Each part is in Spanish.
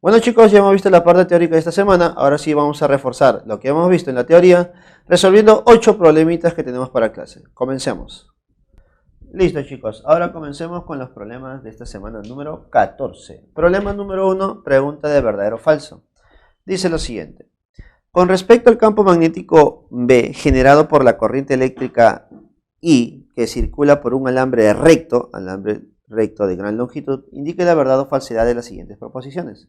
Bueno chicos, ya hemos visto la parte teórica de esta semana, ahora sí vamos a reforzar lo que hemos visto en la teoría, resolviendo 8 problemitas que tenemos para clase. Comencemos. Listo chicos, ahora comencemos con los problemas de esta semana número 14. Problema número 1, pregunta de verdadero o falso. Dice lo siguiente. Con respecto al campo magnético B generado por la corriente eléctrica I que circula por un alambre recto de gran longitud, indique la verdad o falsedad de las siguientes proposiciones.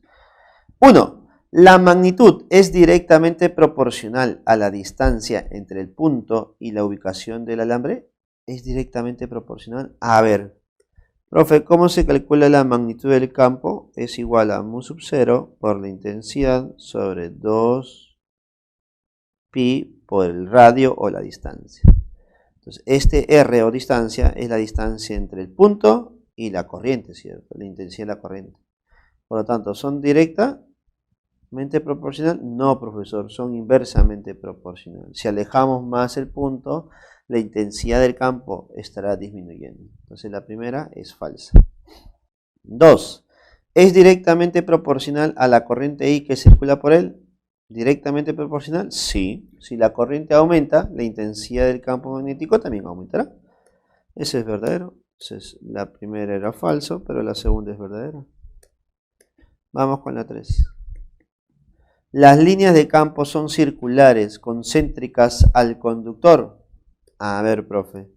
1. La magnitud es directamente proporcional a la distancia entre el punto y la ubicación del alambre. ¿Es directamente proporcional? A ver, profe, ¿cómo se calcula la magnitud del campo? Es igual a mu sub 0 por la intensidad sobre 2pi por el radio o la distancia. Entonces, este R o distancia es la distancia entre el punto y la corriente, ¿cierto? La intensidad de la corriente. Por lo tanto, ¿son directamente proporcional? No, profesor, son inversamente proporcional. Si alejamos más el punto, la intensidad del campo estará disminuyendo. Entonces, la primera es falsa. 2. ¿Es directamente proporcional a la corriente I que circula por él? ¿Directamente proporcional? Sí. Si la corriente aumenta, la intensidad del campo magnético también aumentará. Ese es verdadero. Entonces, la primera era falso, pero la segunda es verdadera. Vamos con la 3. Las líneas de campo son circulares, concéntricas al conductor. A ver, profe,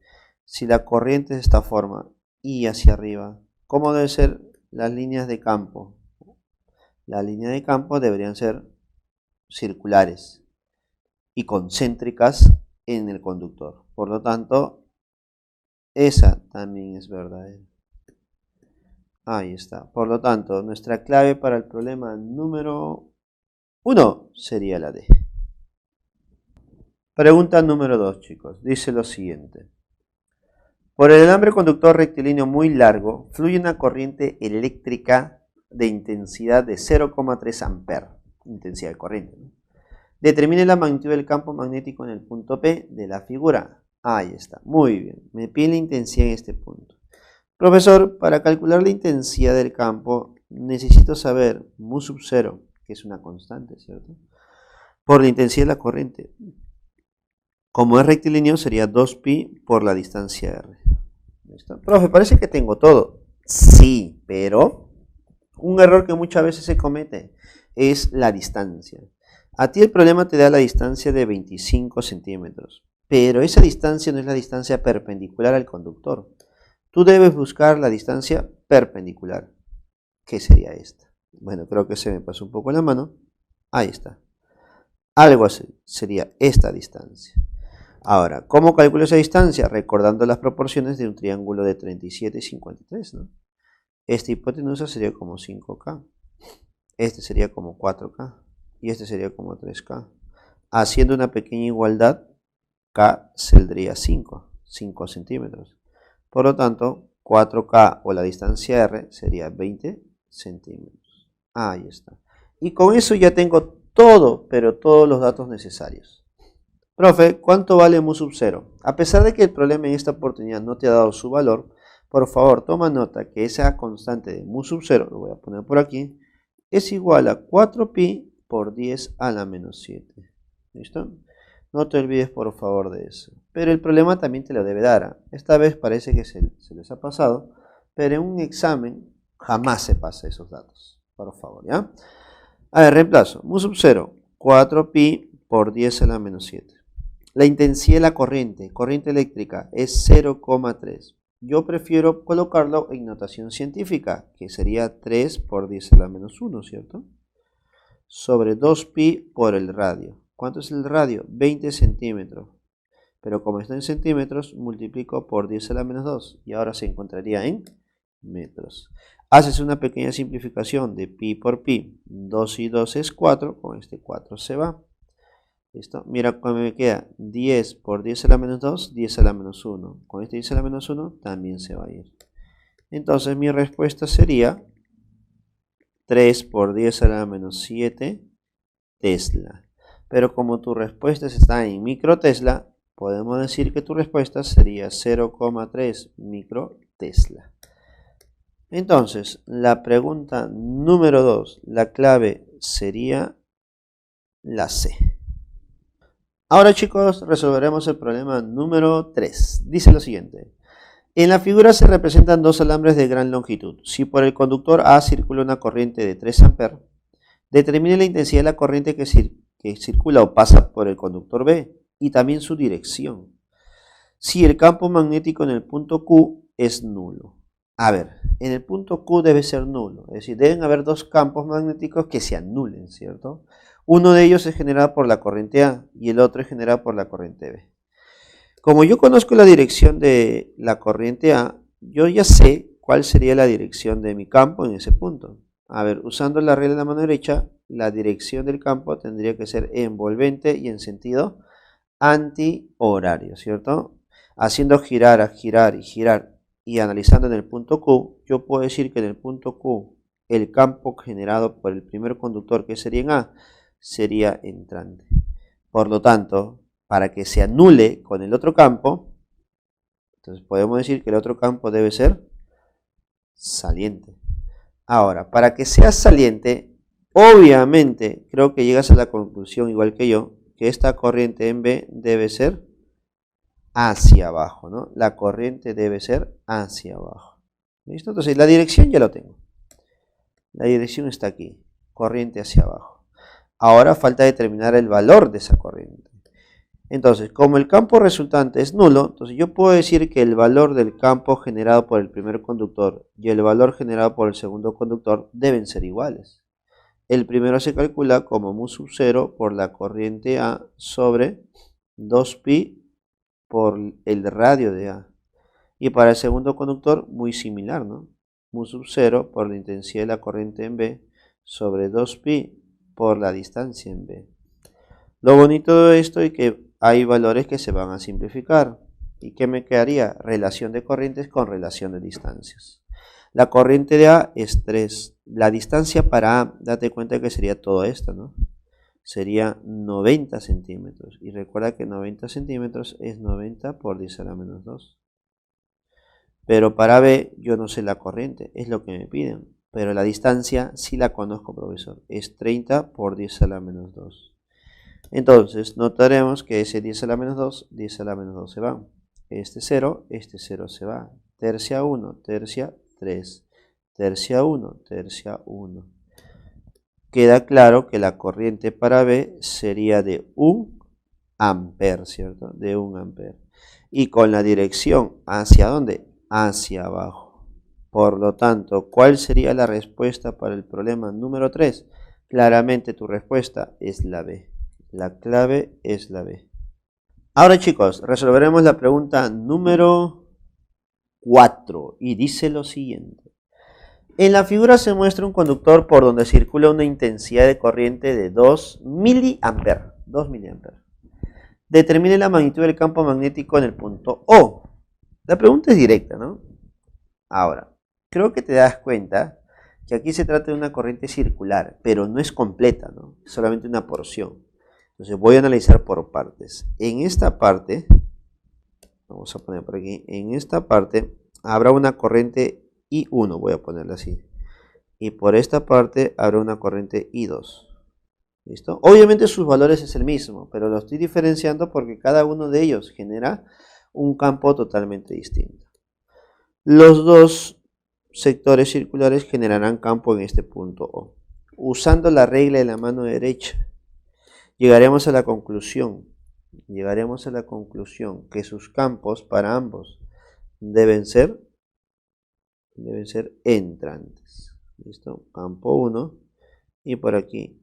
si la corriente es de esta forma y hacia arriba, ¿cómo deben ser las líneas de campo? Las líneas de campo deberían ser circulares y concéntricas en el conductor. Por lo tanto, esa también es verdadera. Ahí está. Por lo tanto, nuestra clave para el problema número 1 sería la D. Pregunta número 2, chicos. Dice lo siguiente. Por el alambre conductor rectilíneo muy largo, fluye una corriente eléctrica de intensidad de 0,3 amperes. Intensidad de corriente, ¿no? Determine la magnitud del campo magnético en el punto P de la figura. Ahí está. Muy bien. Me pide la intensidad en este punto. Profesor, para calcular la intensidad del campo, necesito saber mu sub 0, que es una constante, ¿cierto? Por la intensidad de la corriente. Como es rectilíneo, sería 2pi por la distancia r. ¿Listo? Profe, parece que tengo todo. Sí, pero un error que muchas veces se comete es la distancia. A ti el problema te da la distancia de 25 centímetros, pero esa distancia no es la distancia perpendicular al conductor. Tú debes buscar la distancia perpendicular. ¿Qué sería esta? Bueno, creo que se me pasó un poco la mano. Ahí está. Algo así sería esta distancia. Ahora, ¿cómo calculo esa distancia? Recordando las proporciones de un triángulo de 37 y 53, ¿no? Esta hipotenusa sería como 5K. Este sería como 4K. Y este sería como 3K. Haciendo una pequeña igualdad, K saldría 5 centímetros. Por lo tanto, 4K o la distancia R sería 20 centímetros. Ahí está. Y con eso ya tengo todo, pero todos los datos necesarios. Profe, ¿cuánto vale mu sub 0? A pesar de que el problema en esta oportunidad no te ha dado su valor, por favor toma nota que esa constante de mu sub 0, lo voy a poner por aquí, es igual a 4pi por 10 a la menos 7. ¿Listo? No te olvides por favor de eso. Pero el problema también te lo debe dar. Esta vez parece que se les ha pasado, pero en un examen jamás se pasa esos datos. Por favor, ¿ya? A ver, reemplazo. Mu sub 0, 4pi por 10 a la menos 7. La intensidad de la corriente eléctrica es 0,3. Yo prefiero colocarlo en notación científica, que sería 3 por 10 a la menos 1, ¿cierto? Sobre 2pi por el radio. ¿Cuánto es el radio? 20 centímetros. Pero como está en centímetros, multiplico por 10 a la menos 2. Y ahora se encontraría en metros. Haces una pequeña simplificación de pi por pi. 2 y 2 es 4. Con este 4 se va. ¿Listo? Mira cómo me queda 10 por 10 a la menos 2, 10 a la menos 1. Con este 10 a la menos 1 también se va a ir. Entonces mi respuesta sería 3 por 10 a la menos 7 Tesla. Pero como tu respuesta está en microtesla, podemos decir que tu respuesta sería 0,3 microtesla. Entonces, la pregunta número 2, la clave sería la C. Ahora chicos, resolveremos el problema número 3. Dice lo siguiente. En la figura se representan dos alambres de gran longitud. Si por el conductor A circula una corriente de 3 amperes, determine la intensidad de la corriente que circula o pasa por el conductor B y también su dirección. Si el campo magnético en el punto Q es nulo. A ver, en el punto Q debe ser nulo, es decir, deben haber dos campos magnéticos que se anulen, ¿cierto? Uno de ellos es generado por la corriente A y el otro es generado por la corriente B. Como yo conozco la dirección de la corriente A, yo ya sé cuál sería la dirección de mi campo en ese punto. A ver, usando la regla de la mano derecha, la dirección del campo tendría que ser envolvente y en sentido antihorario, ¿cierto? Haciendo girar, girar y girar y analizando en el punto Q, yo puedo decir que en el punto Q el campo generado por el primer conductor, que sería en A, sería entrante. Por lo tanto, para que se anule con el otro campo, entonces podemos decir que el otro campo debe ser saliente. Ahora, para que sea saliente, obviamente, creo que llegas a la conclusión, igual que yo, que esta corriente en B debe ser hacia abajo, ¿no? La corriente debe ser hacia abajo. ¿Listo? Entonces, la dirección ya lo tengo. La dirección está aquí, corriente hacia abajo. Ahora falta determinar el valor de esa corriente. Entonces, como el campo resultante es nulo, entonces yo puedo decir que el valor del campo generado por el primer conductor y el valor generado por el segundo conductor deben ser iguales. El primero se calcula como mu sub 0 por la corriente A sobre 2pi por el radio de A. Y para el segundo conductor, muy similar, ¿no? Mu sub 0 por la intensidad de la corriente en B sobre 2pi por la distancia en B. Lo bonito de esto es que hay valores que se van a simplificar. ¿Y qué me quedaría? Relación de corrientes con relación de distancias. La corriente de A es 3. La distancia para A, date cuenta que sería todo esto, ¿no? Sería 90 centímetros. Y recuerda que 90 centímetros es 90 por 10 a la menos 2. Pero para B yo no sé la corriente, es lo que me piden. Pero la distancia sí la conozco, profesor. Es 30 por 10 a la menos 2. Entonces notaremos que ese 10 a la menos 2, 10 a la menos 2 se van. Este 0 se va. Tercia 1, tercia 3. Tercia 1, tercia 1. Queda claro que la corriente para B sería de 1 amper, ¿cierto? De 1 amper. Y con la dirección ¿hacia dónde? Hacia abajo. Por lo tanto, ¿cuál sería la respuesta para el problema número 3? Claramente tu respuesta es la B. La clave es la B. Ahora chicos, resolveremos la pregunta número 4 y dice lo siguiente. En la figura se muestra un conductor por donde circula una intensidad de corriente de 2 miliamperes. 2 miliamperes. Determine la magnitud del campo magnético en el punto O. La pregunta es directa, ¿no? Ahora, creo que te das cuenta que aquí se trata de una corriente circular, pero no es completa, ¿no? Es solamente una porción. Entonces voy a analizar por partes. En esta parte, vamos a poner por aquí, en esta parte habrá una corriente I1, voy a ponerla así. Y por esta parte habrá una corriente I2. ¿Listo? Obviamente sus valores es el mismo, pero lo estoy diferenciando porque cada uno de ellos genera un campo totalmente distinto. Los dos sectores circulares generarán campo en este punto O. Usando la regla de la mano derecha, llegaremos a la conclusión que sus campos para ambos deben ser entrantes. ¿Listo? Campo 1 y por aquí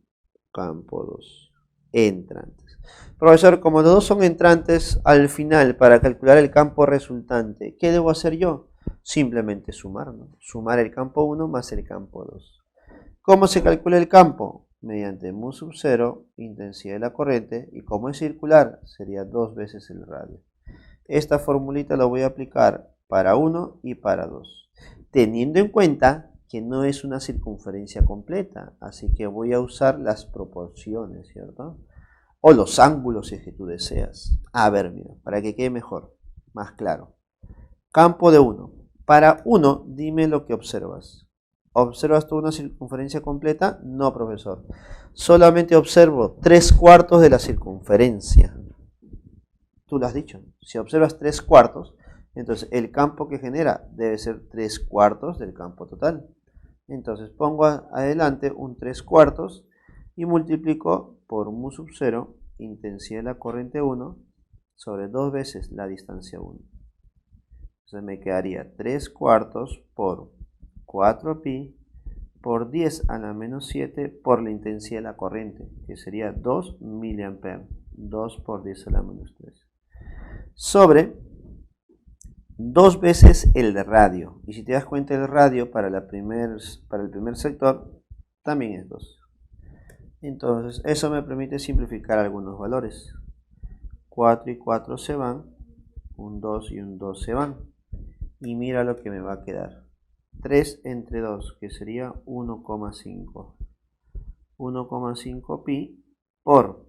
campo 2. Entrantes. Profesor, como los dos son entrantes, al final para calcular el campo resultante, ¿qué debo hacer yo? Simplemente sumar, ¿no? Sumar el campo 1 más el campo 2. ¿Cómo se calcula el campo? Mediante mu sub 0, intensidad de la corriente, y como es circular, sería 2 veces el radio. Esta formulita la voy a aplicar para 1 y para 2, teniendo en cuenta que no es una circunferencia completa, así que voy a usar las proporciones, ¿cierto? O los ángulos si es que tú deseas. A ver, mira, para que quede mejor, más claro. Campo de 1, Para 1, dime lo que observas. ¿Observas tú una circunferencia completa? No, profesor. Solamente observo 3/4 de la circunferencia. Tú lo has dicho. Si observas 3/4, entonces el campo que genera debe ser 3/4 del campo total. Entonces pongo adelante un 3/4 y multiplico por mu sub 0, intensidad de la corriente 1, sobre 2 veces la distancia 1. Entonces me quedaría 3/4 por 4pi por 10 a la menos 7 por la intensidad de la corriente, que sería 2 mA. 2 por 10 a la menos 3. Sobre 2 veces el radio. Y si te das cuenta, el radio para el primer sector también es 2. Entonces eso me permite simplificar algunos valores. 4 y 4 se van, un 2 y un 2 se van. Y mira lo que me va a quedar. 3 entre 2, que sería 1,5. 1,5 pi por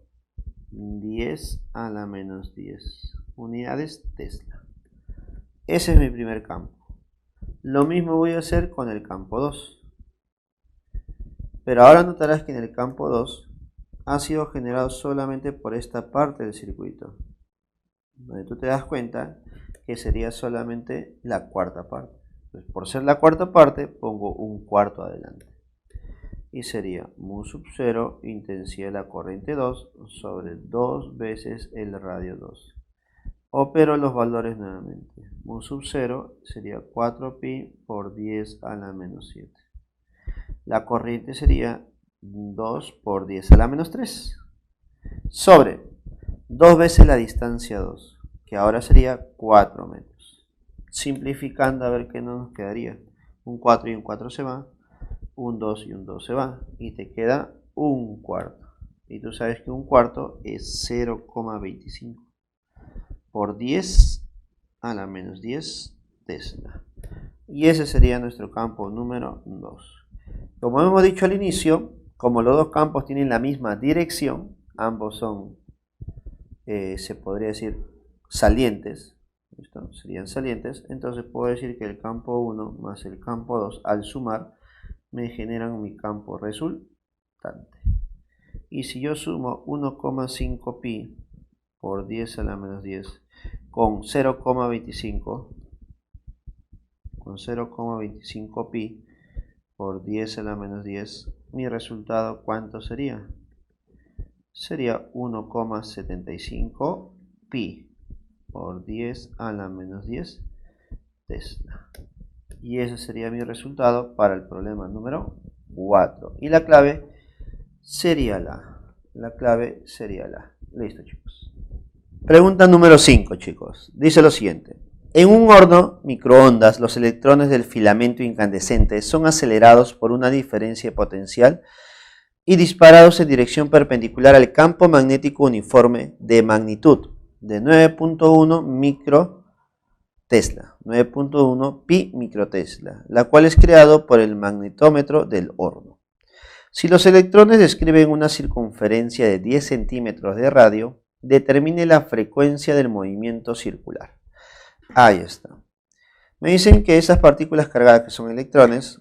10 a la menos 10 unidades Tesla. Ese es mi primer campo. Lo mismo voy a hacer con el campo 2. Pero ahora notarás que en el campo 2 ha sido generado solamente por esta parte del circuito, donde tú te das cuenta que sería solamente la cuarta parte. Entonces, por ser la cuarta parte, pongo un cuarto adelante. Y sería mu sub 0, intensidad de la corriente 2, sobre 2 veces el radio 2. Opero los valores nuevamente. Mu sub 0 sería 4pi por 10 a la menos 7. La corriente sería 2 por 10 a la menos 3. Sobre 2 veces la distancia 2, que ahora sería 4 metros. Simplificando, a ver qué nos quedaría. Un 4 y un 4 se va. Un 2 y un 2 se va. Y te queda un cuarto. Y tú sabes que un cuarto es 0,25 por 10 a la menos 10 Tesla. Y ese sería nuestro campo número 2. Como hemos dicho al inicio, como los dos campos tienen la misma dirección, ambos son, se podría decir, salientes, ¿listo? Serían salientes, entonces puedo decir que el campo 1 más el campo 2 al sumar me generan mi campo resultante. Y si yo sumo 1,5 pi por 10 a la menos 10 con 0,25 pi por 10 a la menos 10, mi resultado ¿cuánto sería? Sería 1,75 pi por 10 a la menos 10 Tesla. Y ese sería mi resultado para el problema número 4. Y la clave sería la clave sería la. Listo, chicos. Pregunta número 5, chicos. Dice lo siguiente. En un horno microondas, los electrones del filamento incandescente son acelerados por una diferencia potencial y disparados en dirección perpendicular al campo magnético uniforme de magnitud de 9.1 microtesla, 9.1 pi microtesla, la cual es creado por el magnetómetro del horno. Si los electrones describen una circunferencia de 10 centímetros de radio, determine la frecuencia del movimiento circular. Ahí está. Me dicen que esas partículas cargadas, que son electrones,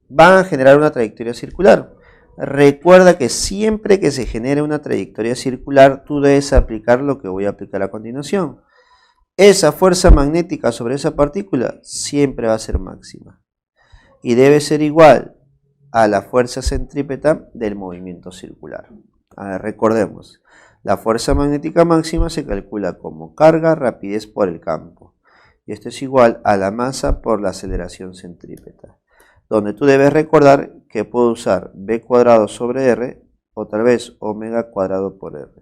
van a generar una trayectoria circular. Recuerda que siempre que se genere una trayectoria circular, tú debes aplicar lo que voy a aplicar a continuación. Esa fuerza magnética sobre esa partícula siempre va a ser máxima. Y debe ser igual a la fuerza centrípeta del movimiento circular. A ver, recordemos. La fuerza magnética máxima se calcula como carga, rapidez por el campo. Y esto es igual a la masa por la aceleración centrípeta. Donde tú debes recordar que puedo usar b cuadrado sobre r o tal vez omega cuadrado por r.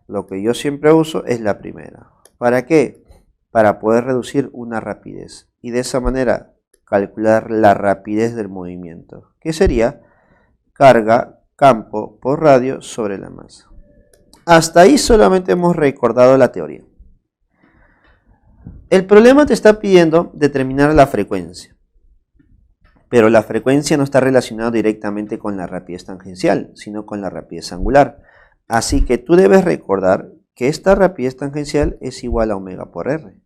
Lo que yo siempre uso es la primera. ¿Para qué? Para poder reducir una rapidez. Y de esa manera calcular la rapidez del movimiento. Que sería carga, campo por radio sobre la masa. Hasta ahí solamente hemos recordado la teoría. El problema te está pidiendo determinar la frecuencia, pero la frecuencia no está relacionada directamente con la rapidez tangencial, sino con la rapidez angular. Así que tú debes recordar que esta rapidez tangencial es igual a omega por r,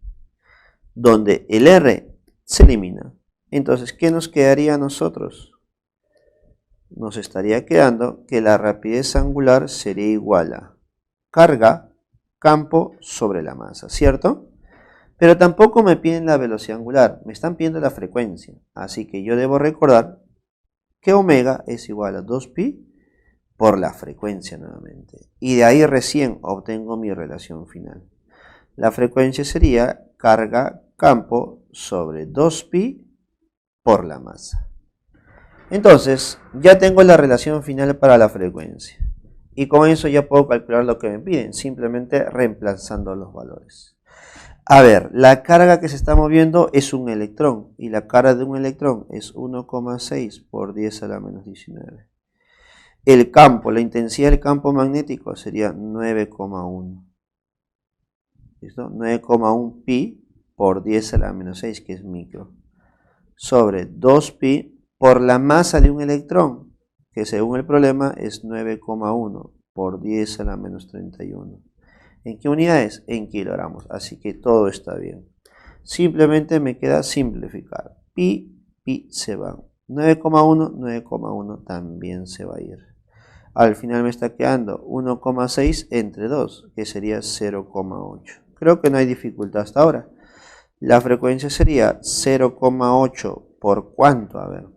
donde el r se elimina. Entonces, ¿qué nos quedaría a nosotros? Nos estaría quedando que la rapidez angular sería igual a carga, campo sobre la masa, ¿cierto? Pero tampoco me piden la velocidad angular, me están pidiendo la frecuencia. Así que yo debo recordar que omega es igual a 2pi por la frecuencia nuevamente. Y de ahí recién obtengo mi relación final. La frecuencia sería carga campo sobre 2pi por la masa. Entonces, ya tengo la relación final para la frecuencia. Y con eso ya puedo calcular lo que me piden, simplemente reemplazando los valores. A ver, la carga que se está moviendo es un electrón. Y la carga de un electrón es 1,6 por 10 a la menos 19. El campo, la intensidad del campo magnético sería 9,1. ¿Listo? 9,1 pi por 10 a la menos 6, que es micro. Sobre 2 pi por la masa de un electrón, que según el problema es 9,1 por 10 a la menos 31. ¿En qué unidades? En kilogramos. Así que todo está bien. Simplemente me queda simplificar. Pi, pi se van. 9,1, 9,1 también se va a ir. Al final me está quedando 1,6 entre 2, que sería 0,8. Creo que no hay dificultad hasta ahora. La frecuencia sería 0,8 por ¿cuánto? A ver.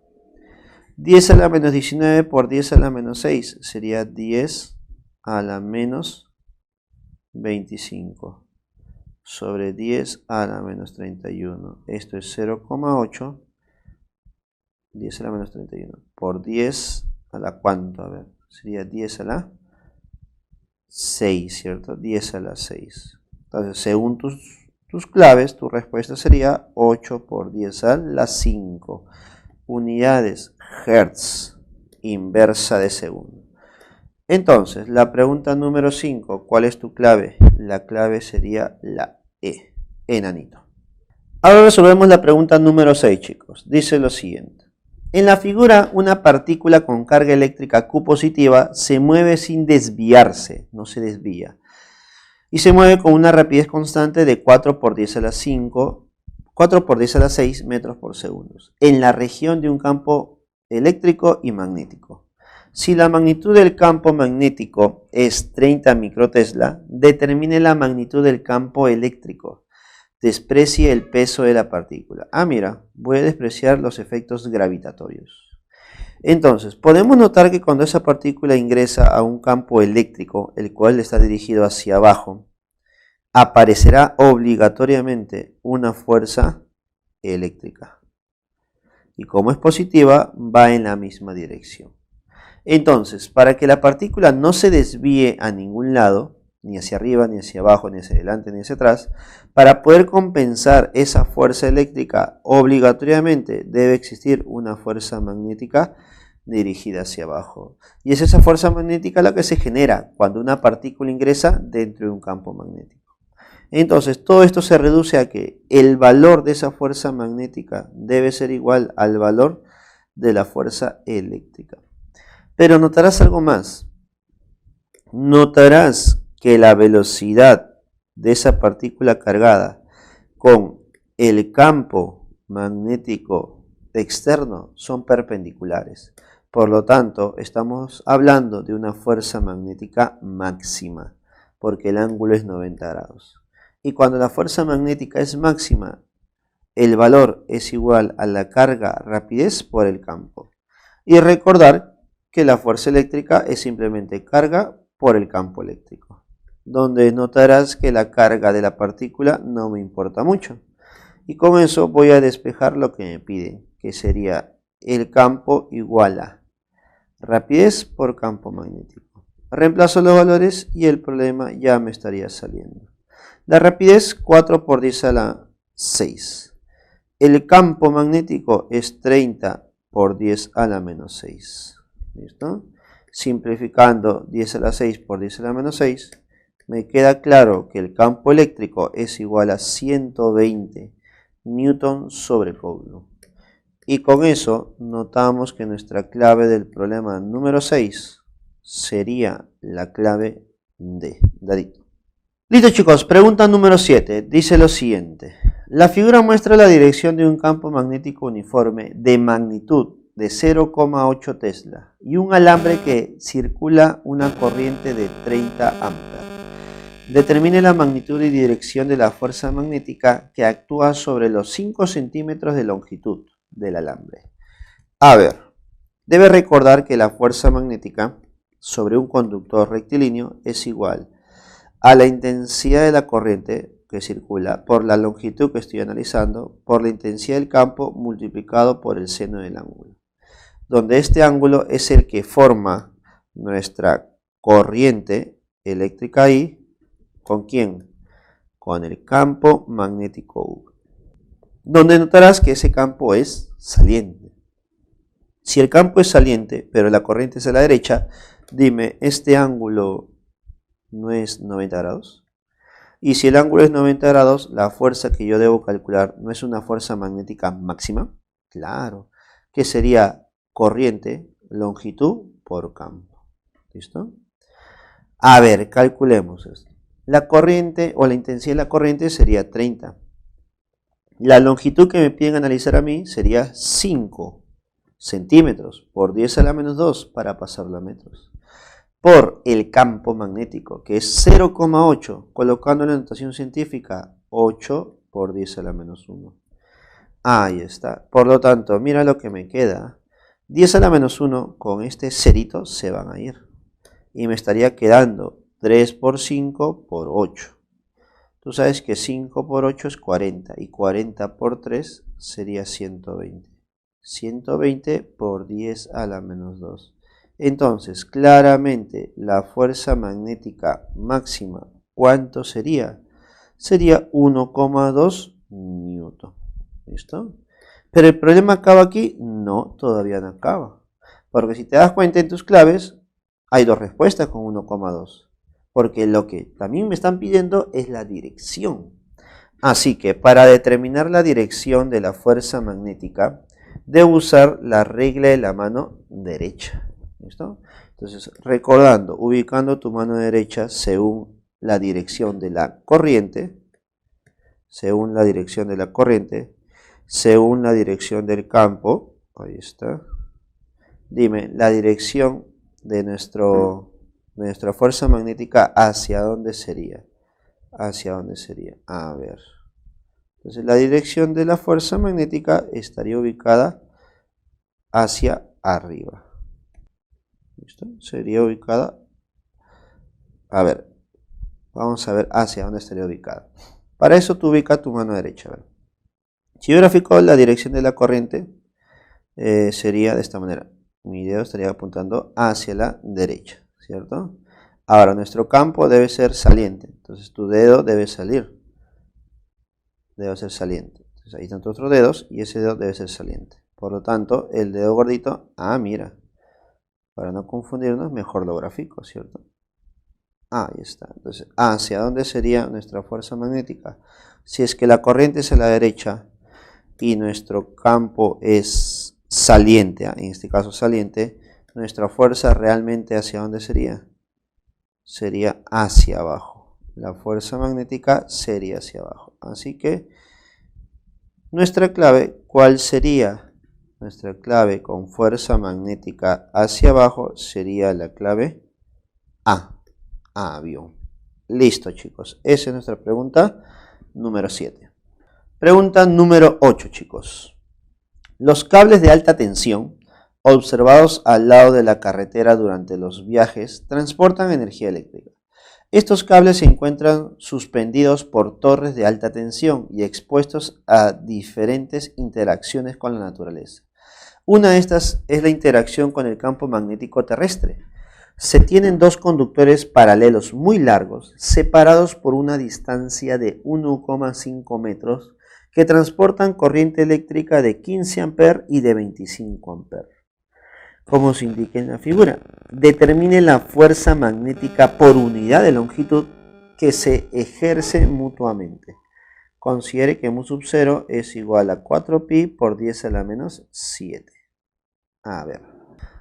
10 a la menos 19 por 10 a la menos 6 sería 10 a la menos 25 sobre 10 a la menos 31. Esto es 0,8. 10 a la menos 31 por 10 a la ¿cuánto? A ver. Sería 10 a la 6, ¿cierto? 10 a la 6. Entonces, según tus claves, tu respuesta sería 8 por 10 a la 5. Unidades Hertz, inversa de segundo. Entonces, la pregunta número 5, ¿cuál es tu clave? La clave sería la E, enanito. Ahora resolvemos la pregunta número 6, chicos. Dice lo siguiente. En la figura, una partícula con carga eléctrica Q positiva se mueve sin desviarse, no se desvía, y se mueve con una rapidez constante de 4 por 10 a la 5, 4 por 10 a la 6 metros por segundo, en la región de un campo eléctrico y magnético. Si la magnitud del campo magnético es 30 microtesla, determine la magnitud del campo eléctrico. Desprecie el peso de la partícula. Ah, mira, voy a despreciar los efectos gravitatorios. Entonces, podemos notar que cuando esa partícula ingresa a un campo eléctrico, el cual está dirigido hacia abajo, aparecerá obligatoriamente una fuerza eléctrica. Y como es positiva, va en la misma dirección. Entonces, para que la partícula no se desvíe a ningún lado, ni hacia arriba, ni hacia abajo, ni hacia adelante, ni hacia atrás, para poder compensar esa fuerza eléctrica, obligatoriamente debe existir una fuerza magnética dirigida hacia abajo. Y es esa fuerza magnética la que se genera cuando una partícula ingresa dentro de un campo magnético. Entonces, todo esto se reduce a que el valor de esa fuerza magnética debe ser igual al valor de la fuerza eléctrica. Pero notarás algo más. Notarás que la velocidad de esa partícula cargada con el campo magnético externo son perpendiculares. Por lo tanto, estamos hablando de una fuerza magnética máxima, porque el ángulo es 90 grados. Y cuando la fuerza magnética es máxima, el valor es igual a la carga rapidez por el campo. Y recordar que la fuerza eléctrica es simplemente carga por el campo eléctrico, donde notarás que la carga de la partícula no me importa mucho. Y con eso voy a despejar lo que me piden, que sería el campo igual a rapidez por campo magnético. Reemplazo los valores y el problema ya me estaría saliendo. La rapidez 4 por 10 a la 6. El campo magnético es 30 por 10 a la menos 6. ¿Listo? Simplificando 10 a la 6 por 10 a la menos 6, me queda claro que el campo eléctrico es igual a 120 newton sobre coulomb. Y con eso notamos que nuestra clave del problema número 6 sería la clave D. Dadito. Listo, chicos, pregunta número 7. Dice lo siguiente. La figura muestra la dirección de un campo magnético uniforme de magnitud de 0,8 Tesla y un alambre que circula una corriente de 30 amperes. Determine la magnitud y dirección de la fuerza magnética que actúa sobre los 5 centímetros de longitud del alambre. A ver, debe recordar que la fuerza magnética sobre un conductor rectilíneo es igual a la intensidad de la corriente que circula por la longitud que estoy analizando por la intensidad del campo multiplicado por el seno del ángulo, donde este ángulo es el que forma nuestra corriente eléctrica I. ¿Con quién? Con el campo magnético U, donde notarás que ese campo es saliente. Si el campo es saliente, pero la corriente es a la derecha, dime, ¿este ángulo no es 90 grados? Y si el ángulo es 90 grados, la fuerza que yo debo calcular no es una fuerza magnética máxima. Claro, que sería corriente, longitud por campo. ¿Listo? A ver, calculemos esto. La corriente o la intensidad de la corriente sería 30. La longitud que me piden analizar a mí sería 5 centímetros por 10 a la menos 2 para pasarlo a metros. Por el campo magnético, que es 0,8, colocando en la notación científica 8 por 10 a la menos 1. Ahí está. Por lo tanto, mira lo que me queda. 10 a la menos 1 con este cerito se van a ir. Y me estaría quedando 3 por 5 por 8. Tú sabes que 5 por 8 es 40 y 40 por 3 sería 120. 120 por 10 a la menos 2. Entonces, claramente, la fuerza magnética máxima, ¿cuánto sería? Sería 1,2 newton. ¿Listo? ¿Pero el problema acaba aquí? No, todavía no acaba. Porque si te das cuenta en tus claves, hay dos respuestas con 1,2. Porque lo que también me están pidiendo es la dirección. Así que para determinar la dirección de la fuerza magnética, debo usar la regla de la mano derecha. ¿Listo? Entonces, recordando, ubicando tu mano derecha según la dirección de la corriente, según la dirección del campo, ahí está. Dime, la dirección de nuestra fuerza magnética, ¿hacia dónde sería? ¿Hacia dónde sería? A ver. Entonces, la dirección de la fuerza magnética estaría ubicada hacia arriba. ¿Listo? Sería ubicada. A ver, vamos a ver hacia dónde estaría ubicada. Para eso tú ubicas tu mano derecha. A ver. Si yo grafico la dirección de la corriente, sería de esta manera. Mi dedo estaría apuntando hacia la derecha, ¿cierto? Ahora, nuestro campo debe ser saliente. Entonces, tu dedo debe salir. Debe ser saliente. Entonces, ahí están tus otros dedos y ese dedo debe ser saliente. Por lo tanto, el dedo gordito, mira. Para no confundirnos, mejor lo grafico, ¿cierto? Ahí está. Entonces, ¿hacia dónde sería nuestra fuerza magnética? Si es que la corriente es a la derecha y nuestro campo es saliente, en este caso saliente, nuestra fuerza realmente ¿hacia dónde sería? Sería hacia abajo. La fuerza magnética sería hacia abajo. Así que, nuestra clave, ¿cuál sería? Nuestra clave con fuerza magnética hacia abajo sería la clave A. Avión. Listo, chicos. Esa es nuestra pregunta número 7. Pregunta número 8, chicos. Los cables de alta tensión observados al lado de la carretera durante los viajes transportan energía eléctrica. Estos cables se encuentran suspendidos por torres de alta tensión y expuestos a diferentes interacciones con la naturaleza. Una de estas es la interacción con el campo magnético terrestre. Se tienen dos conductores paralelos muy largos, separados por una distancia de 1,5 metros, que transportan corriente eléctrica de 15 A y de 25 A. Como se indica en la figura, determine la fuerza magnética por unidad de longitud que se ejerce mutuamente. Considere que mu sub 0 es igual a 4pi por 10 a la menos 7. A ver.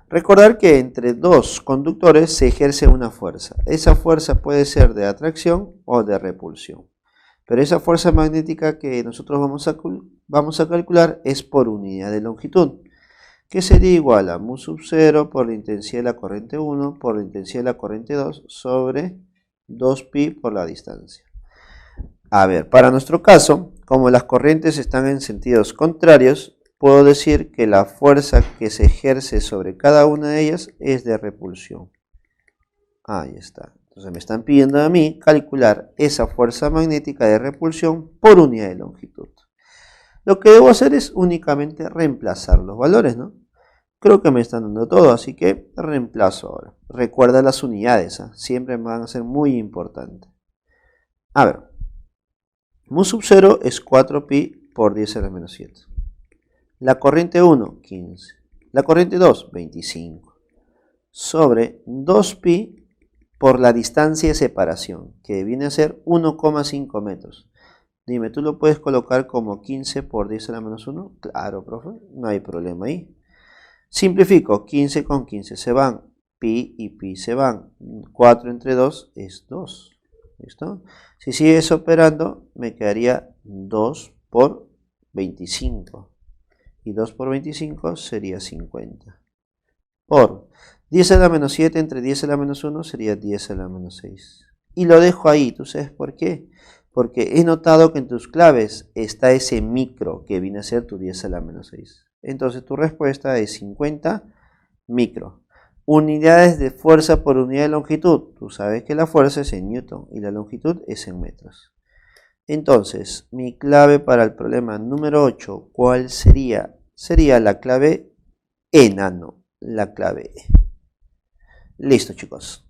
Recordar que entre dos conductores se ejerce una fuerza. Esa fuerza puede ser de atracción o de repulsión. Pero esa fuerza magnética que nosotros vamos a calcular es por unidad de longitud, que sería igual a mu sub 0 por la intensidad de la corriente 1 por la intensidad de la corriente 2 sobre 2pi por la distancia. A ver, para nuestro caso, como las corrientes están en sentidos contrarios, puedo decir que la fuerza que se ejerce sobre cada una de ellas es de repulsión. Ahí está. Entonces me están pidiendo a mí calcular esa fuerza magnética de repulsión por unidad de longitud. Lo que debo hacer es únicamente reemplazar los valores, ¿no? Creo que me están dando todo, así que reemplazo ahora. Recuerda las unidades, ¿eh? Siempre van a ser muy importantes. A ver, mu sub 0 es 4pi por 10 a la menos 7. La corriente 1, 15. La corriente 2, 25. Sobre 2pi por la distancia de separación, que viene a ser 1,5 metros. Dime, ¿tú lo puedes colocar como 15 por 10 a la menos 1? Claro, profe, no hay problema ahí. Simplifico, 15 con 15 se van, pi y pi se van. 4 entre 2 es 2. ¿Listo? Si sigues operando, me quedaría 2 por 25. Y 2 por 25 sería 50. Por 10 a la menos 7 entre 10 a la menos 1 sería 10 a la menos 6. Y lo dejo ahí, ¿tú sabes por qué? Porque he notado que en tus claves está ese micro que viene a ser tu 10 a la menos 6. Entonces tu respuesta es 50 micro. Unidades de fuerza por unidad de longitud. Tú sabes que la fuerza es en newton y la longitud es en metros. Entonces, mi clave para el problema número 8, ¿cuál sería? Sería la clave enano, la clave E. Listo, chicos.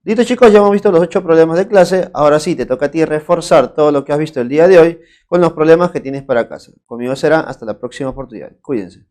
Listo, chicos, ya hemos visto los 8 problemas de clase. Ahora sí, te toca a ti reforzar todo lo que has visto el día de hoy con los problemas que tienes para casa. Conmigo será hasta la próxima oportunidad. Cuídense.